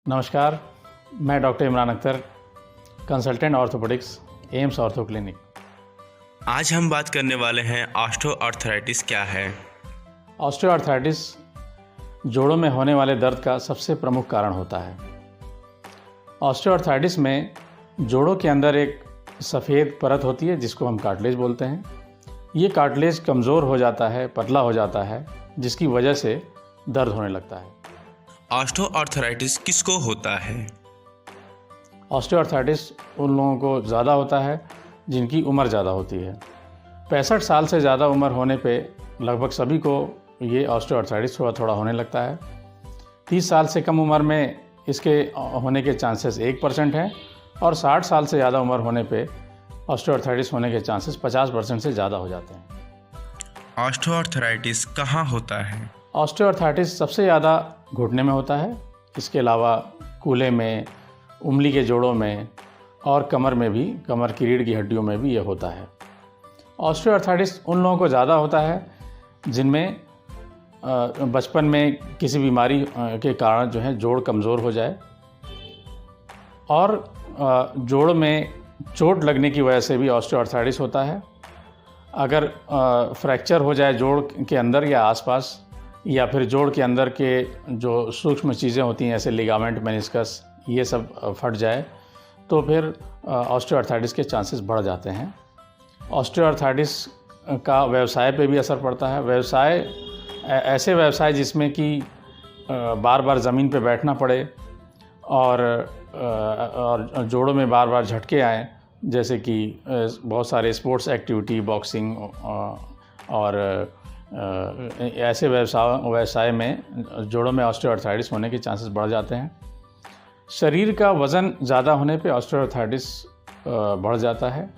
नमस्कार, मैं doctor Imran Akhtar, consultant orthopaedics, AIIMS ortho clinic. आज हम बात करने वाले हैं ऑस्टियोआर्थराइटिस क्या है। ऑस्टियोआर्थराइटिस जोड़ों में होने वाले दर्द का सबसे प्रमुख कारण होता है। ऑस्टियोआर्थराइटिस में जोड़ों के अंदर एक सफ़ेद परत होती है जिसको हम कार्टिलेज बोलते हैं। ये कार्टिलेज कमज़ोर हो जाता है, पतला हो जाता है, जिसकी वजह से दर्द होने लगता है। ऑस्टियोआर्थराइटिस किसको होता है? ऑस्टियोआर्थराइटिस उन लोगों को ज़्यादा होता है जिनकी उम्र ज़्यादा होती है। 65 साल से ज़्यादा उम्र होने पे लगभग सभी को ये ऑस्टियोआर्थराइटिस थोड़ा थोड़ा होने लगता है। 30 साल से कम उम्र में इसके होने के चांसेस 1% हैं और 60 साल से ज़्यादा उम्र होने पे ऑस्टियोआर्थराइटिस होने के चांसेस 50% से ज़्यादा हो जाते हैं। ऑस्टियोआर्थराइटिस कहाँ होता है? ऑस्टियोआर्थराइटिस सबसे ज़्यादा घुटने में होता है। इसके अलावा कूल्हे में, उंगली के जोड़ों में और कमर में भी, कमर की रीढ़ की हड्डियों में भी ये होता है। ऑस्टियोआर्थराइटिस उन लोगों को ज़्यादा होता है जिनमें बचपन में किसी बीमारी के कारण जो है जोड़ कमज़ोर हो जाए और जोड़ में चोट लगने की वजह से भी ऑस्टियोआर्थराइटिस होता है। अगर फ्रैक्चर हो जाए जोड़ के अंदर या आसपास, या फिर जोड़ के अंदर के जो सूक्ष्म चीज़ें होती हैं जैसे लिगामेंट, मेनिस्कस, ये सब फट जाए तो फिर ऑस्टियोआर्थराइटिस के चांसेस बढ़ जाते हैं। ऑस्टियोआर्थराइटिस का व्यवसाय पे भी असर पड़ता है। व्यवसाय ऐसे व्यवसाय जिसमें कि बार बार ज़मीन पे बैठना पड़े और जोड़ों में बार बार झटके आएँ, जैसे कि बहुत सारे स्पोर्ट्स एक्टिविटी, बॉक्सिंग और ऐसे व्यवसाय में जोड़ों में ऑस्टियोआर्थराइटिस होने के चांसेस बढ़ जाते हैं। शरीर का वज़न ज़्यादा होने पे ऑस्टियोआर्थराइटिस बढ़ जाता है।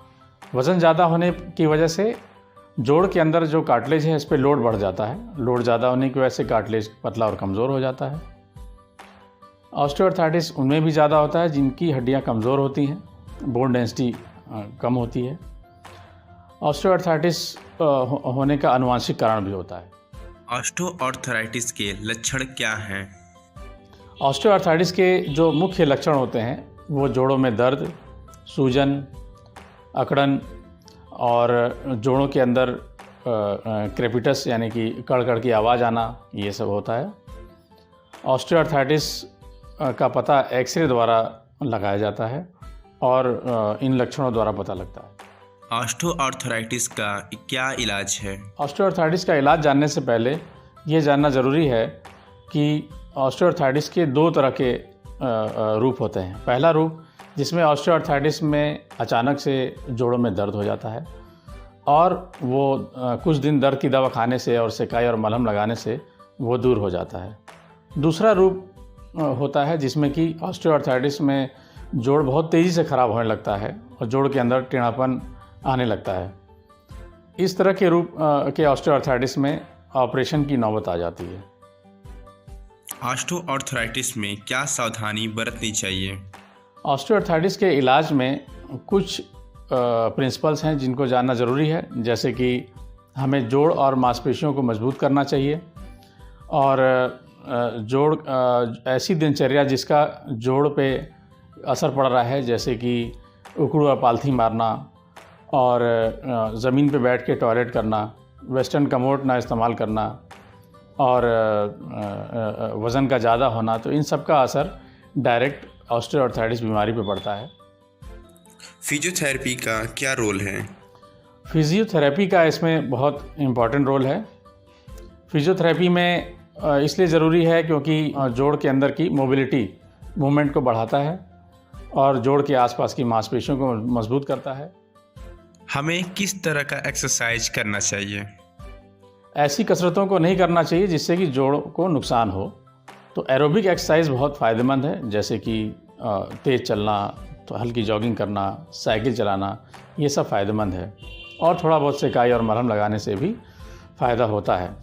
वज़न ज़्यादा होने की वजह से जोड़ के अंदर जो कार्टिलेज है इस पे लोड बढ़ जाता है। लोड ज़्यादा होने की वजह से कार्टिलेज पतला और कमज़ोर हो जाता है। ऑस्टियोआर्थराइटिस उनमें भी ज़्यादा होता है जिनकी हड्डियाँ कमज़ोर होती हैं, बोन डेंसिटी कम होती है। ऑस्टियोआर्थराइटिस होने का आनुवंशिक कारण भी होता है। ऑस्टियोआर्थराइटिस के लक्षण क्या हैं? ऑस्टियोआर्थराइटिस के जो मुख्य लक्षण होते हैं वो जोड़ों में दर्द, सूजन, अकड़न और जोड़ों के अंदर क्रेपिटस यानी कि कड़ की आवाज़ आना, ये सब होता है। ऑस्टियोआर्थराइटिस का पता एक्सरे द्वारा लगाया जाता है और इन लक्षणों द्वारा पता लगता है। ऑस्टियोआर्थराइटिस का क्या इलाज है? ऑस्टियोआर्थराइटिस का इलाज जानने से पहले ये जानना ज़रूरी है कि ऑस्टियोआर्थराइटिस के 2 तरह के रूप होते हैं। पहला रूप जिसमें ऑस्टियोआर्थराइटिस में अचानक से जोड़ों में दर्द हो जाता है और वो कुछ दिन दर्द की दवा खाने से और सेकाई और मलहम लगाने से वो दूर हो जाता है। दूसरा रूप होता है जिसमें कि ऑस्टियोआर्थराइटिस में जोड़ बहुत तेज़ी से ख़राब होने लगता है और जोड़ के अंदर टेढ़ापन आने लगता है। इस तरह के रूप के ऑस्टियोआर्थराइटिस में ऑपरेशन की नौबत आ जाती है। ऑस्टियोआर्थराइटिस में क्या सावधानी बरतनी चाहिए? ऑस्टियोआर्थराइटिस के इलाज में कुछ प्रिंसिपल्स हैं जिनको जानना ज़रूरी है, जैसे कि हमें जोड़ और मांसपेशियों को मजबूत करना चाहिए और जोड़ ऐसी दिनचर्या जिसका जोड़ पे असर पड़ रहा है, जैसे कि उकड़ू और पालथी मारना और ज़मीन पे बैठ के टॉयलेट करना, वेस्टर्न कमोड ना इस्तेमाल करना और वज़न का ज़्यादा होना, तो इन सब का असर डायरेक्ट ऑस्टियोआर्थराइटिस बीमारी पे पड़ता है। फिजियोथेरेपी का क्या रोल है? फिजियोथेरेपी का इसमें बहुत इम्पॉर्टेंट रोल है। फिजियोथेरेपी में इसलिए ज़रूरी है क्योंकि जोड़ के अंदर की मोबिलिटी, मूवमेंट को बढ़ाता है और जोड़ के आसपास की मांसपेशियों को मजबूत करता है। हमें किस तरह का एक्सरसाइज करना चाहिए? ऐसी कसरतों को नहीं करना चाहिए जिससे कि जोड़ को नुकसान हो। तो एरोबिक एक्सरसाइज बहुत फ़ायदेमंद है, जैसे कि तेज़ चलना, तो हल्की जॉगिंग करना, साइकिल चलाना, ये सब फ़ायदेमंद है और थोड़ा बहुत सेकाई और मलहम लगाने से भी फ़ायदा होता है।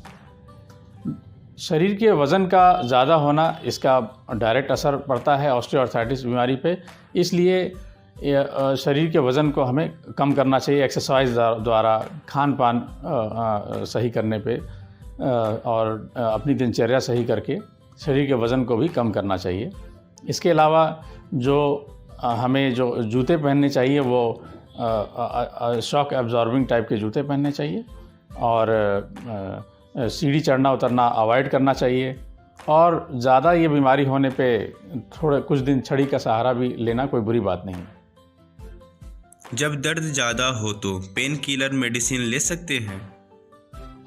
शरीर के वज़न का ज़्यादा होना, इसका डायरेक्ट असर पड़ता है ऑस्टियोआर्थराइटिस बीमारी पे। इसलिए शरीर के वज़न को हमें कम करना चाहिए एक्सरसाइज द्वारा, खान पान सही करने पे और अपनी दिनचर्या सही करके शरीर के वज़न को भी कम करना चाहिए। इसके अलावा जो हमें जो जूते पहनने चाहिए वो शॉक एब्जॉर्बिंग टाइप के जूते पहनने चाहिए और सीढ़ी चढ़ना उतरना अवॉइड करना चाहिए और ज़्यादा ये बीमारी होने पे थोड़े कुछ दिन छड़ी का सहारा भी लेना कोई बुरी बात नहीं। जब दर्द ज़्यादा हो तो पेन किलर मेडिसिन ले सकते हैं?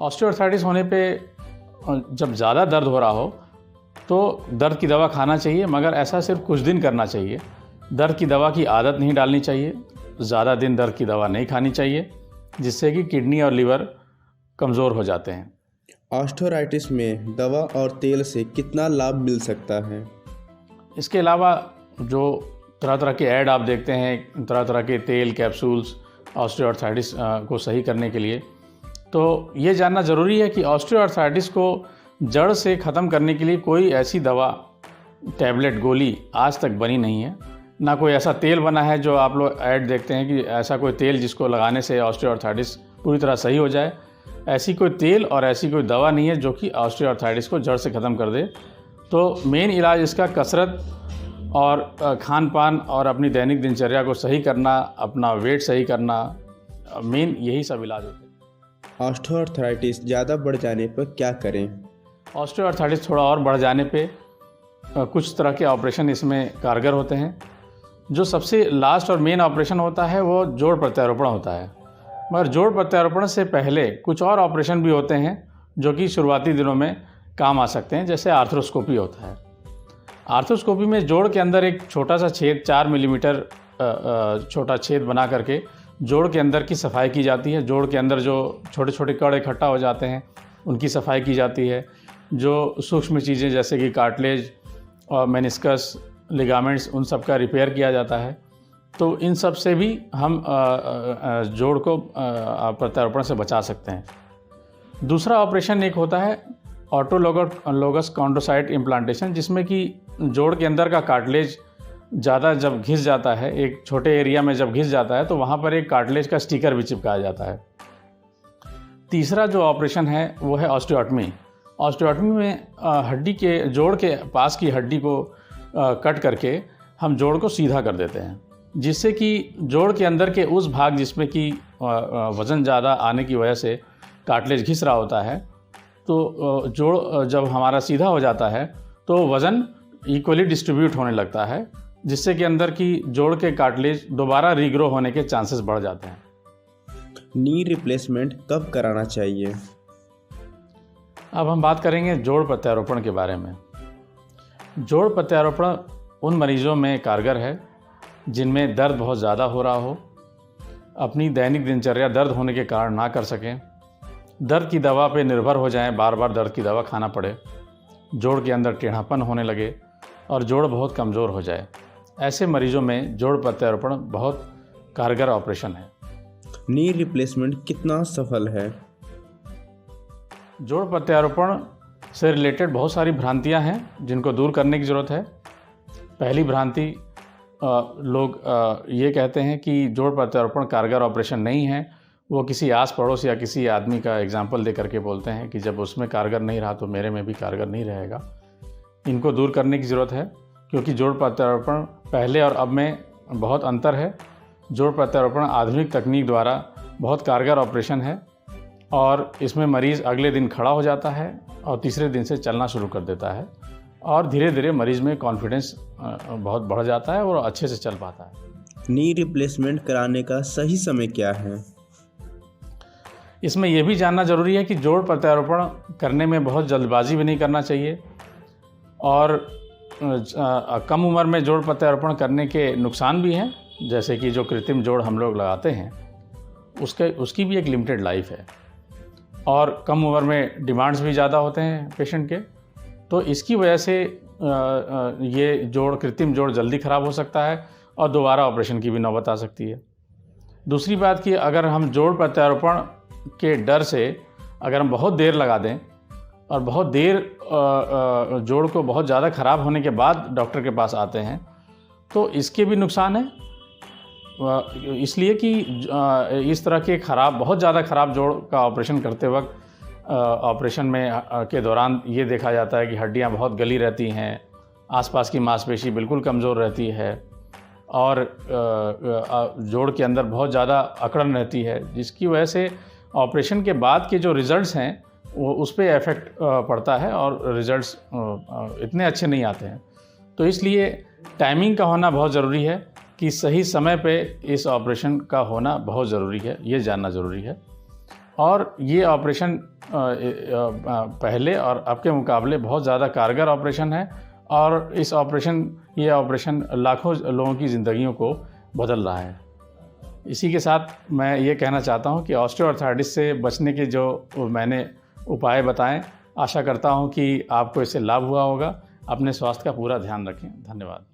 ऑस्टियोआर्थराइटिस होने पे जब ज़्यादा दर्द हो रहा हो तो दर्द की दवा खाना चाहिए, मगर ऐसा सिर्फ कुछ दिन करना चाहिए। दर्द की दवा की आदत नहीं डालनी चाहिए, ज़्यादा दिन दर्द की दवा नहीं खानी चाहिए, जिससे कि किडनी और लीवर कमज़ोर हो जाते हैं। ऑस्टियोआर्थराइटिस में दवा और तेल से कितना लाभ मिल सकता है? इसके अलावा जो तरह तरह के ऐड आप देखते हैं, तरह तरह के तेल कैप्सूल्स ऑस्टियोआर्थराइटिस को सही करने के लिए, तो ये जानना ज़रूरी है कि ऑस्टियोआर्थराइटिस को जड़ से ख़त्म करने के लिए कोई ऐसी दवा, टैबलेट, गोली आज तक बनी नहीं है। ना कोई ऐसा तेल बना है जो आप लोग ऐड देखते हैं कि ऐसा कोई तेल जिसको लगाने से ऑस्टियोआर्थराइटिस पूरी तरह सही हो जाए। ऐसी कोई तेल और ऐसी कोई दवा नहीं है जो कि ऑस्टियोआर्थराइटिस को जड़ से ख़त्म कर दे। तो मेन इलाज इसका कसरत और खान पान और अपनी दैनिक दिनचर्या को सही करना, अपना वेट सही करना, मेन यही सब इलाज होते हैं। ऑस्टियोआर्थराइटिस ज़्यादा बढ़ जाने पर क्या करें? ऑस्टियोआर्थराइटिस थोड़ा और बढ़ जाने पे कुछ तरह के ऑपरेशन इसमें कारगर होते हैं। जो सबसे लास्ट और मेन ऑपरेशन होता है वो जोड़ प्रत्यारोपण होता है, मगर जोड़ प्रत्यारोपण से पहले कुछ और ऑपरेशन भी होते हैं जो कि शुरुआती दिनों में काम आ सकते हैं, जैसे आर्थ्रोस्कोपी होता है। आर्थ्रोस्कोपी में जोड़ के अंदर एक छोटा सा छेद, 4 मिलीमीटर छोटा छेद बना करके जोड़ के अंदर की सफाई की जाती है। जोड़ के अंदर जो छोटे छोटे कण इकट्ठा हो जाते हैं उनकी सफाई की जाती है। जो सूक्ष्म चीज़ें जैसे कि कार्टिलेज और मेनिस्कस, लिगामेंट्स, उन सब का रिपेयर किया जाता है। तो इन सब से भी हम जोड़ को प्रत्यारोपण से बचा सकते हैं। दूसरा ऑपरेशन एक होता है ऑटोलोगस कॉन्ड्रोसाइट इम्प्लांटेशन, जिसमें कि जोड़ के अंदर का कार्टिलेज ज़्यादा जब घिस जाता है, एक छोटे एरिया में जब घिस जाता है तो वहाँ पर एक कार्टिलेज का स्टिकर भी चिपकाया जाता है। तीसरा जो ऑपरेशन है वो है ऑस्टियोटमी। ऑस्टियोटमी में हड्डी के, जोड़ के पास की हड्डी को कट करके हम जोड़ को सीधा कर देते हैं, जिससे कि जोड़ के अंदर के उस भाग जिसमें कि वज़न ज़्यादा आने की वजह से कार्टिलेज घिस रहा होता है, तो जोड़ जब हमारा सीधा हो जाता है तो वज़न इक्वली डिस्ट्रीब्यूट होने लगता है, जिससे कि अंदर की जोड़ के कार्टिलेज दोबारा रीग्रो होने के चांसेस बढ़ जाते हैं। नी रिप्लेसमेंट कब कराना चाहिए? अब हम बात करेंगे जोड़ प्रत्यारोपण के बारे में। जोड़ प्रत्यारोपण उन मरीजों में कारगर है जिनमें दर्द बहुत ज़्यादा हो रहा हो, अपनी दैनिक दिनचर्या दर्द होने के कारण ना कर सकें, दर्द की दवा पे निर्भर हो जाएं, बार बार दर्द की दवा खाना पड़े, जोड़ के अंदर टेढ़ापन होने लगे और जोड़ बहुत कमज़ोर हो जाए। ऐसे मरीजों में जोड़ प्रत्यारोपण बहुत कारगर ऑपरेशन है। नी रिप्लेसमेंट कितना सफल है? जोड़ प्रत्यारोपण से रिलेटेड बहुत सारी भ्रांतियां हैं जिनको दूर करने की ज़रूरत है। पहली भ्रांति, लोग ये कहते हैं कि जोड़ प्रत्यारोपण कारगर ऑपरेशन नहीं है। वो किसी आस पड़ोस या किसी आदमी का एग्जाम्पल दे करके बोलते हैं कि जब उसमें कारगर नहीं रहा तो मेरे में भी कारगर नहीं रहेगा। इनको दूर करने की ज़रूरत है, क्योंकि जोड़ प्रत्यारोपण पहले और अब में बहुत अंतर है। जोड़ प्रत्यारोपण आधुनिक तकनीक द्वारा बहुत कारगर ऑपरेशन है और इसमें मरीज़ अगले दिन खड़ा हो जाता है और तीसरे दिन से चलना शुरू कर देता है और धीरे धीरे मरीज़ में कॉन्फिडेंस बहुत बढ़ जाता है और अच्छे से चल पाता है। नी रिप्लेसमेंट कराने का सही समय क्या है? इसमें यह भी जानना ज़रूरी है कि जोड़ प्रत्यारोपण करने में बहुत जल्दबाजी भी नहीं करना चाहिए और कम उम्र में जोड़ प्रत्यारोपण करने के नुकसान भी हैं, जैसे कि जो कृत्रिम जोड़ हम लोग लगाते हैं उसकी भी एक लिमिटेड लाइफ है और कम उम्र में डिमांड्स भी ज़्यादा होते हैं पेशेंट के, तो इसकी वजह से ये जोड़, कृत्रिम जोड़ जल्दी ख़राब हो सकता है और दोबारा ऑपरेशन की भी नौबत आ सकती है। दूसरी बात कि अगर हम जोड़ प्रत्यारोपण के डर से अगर हम बहुत देर लगा दें और बहुत देर जोड़ को बहुत ज़्यादा ख़राब होने के बाद डॉक्टर के पास आते हैं तो इसके भी नुकसान है, इसलिए कि इस तरह के बहुत ज़्यादा ख़राब जोड़ का ऑपरेशन करते वक्त ऑपरेशन में के दौरान ये देखा जाता है कि हड्डियां बहुत गली रहती हैं, आसपास की मांसपेशी बिल्कुल कमज़ोर रहती है और जोड़ के अंदर बहुत ज़्यादा अकड़न रहती है, जिसकी वजह से ऑपरेशन के बाद के जो रिज़ल्ट्स हैं वो उस पे इफ़ेक्ट पड़ता है और रिज़ल्ट्स इतने अच्छे नहीं आते हैं। तो इसलिए टाइमिंग का होना बहुत ज़रूरी है कि सही समय पे इस ऑपरेशन का होना बहुत ज़रूरी है, ये जानना ज़रूरी है। और ये ऑपरेशन पहले और अब के मुकाबले बहुत ज़्यादा कारगर ऑपरेशन है और ये ऑपरेशन लाखों लोगों की ज़िंदगियों को बदल रहा है। इसी के साथ मैं ये कहना चाहता हूँ कि ऑस्टियोआर्थराइटिस से बचने के जो मैंने उपाय बताएं, आशा करता हूँ कि आपको इससे लाभ हुआ होगा। अपने स्वास्थ्य का पूरा ध्यान रखें। धन्यवाद।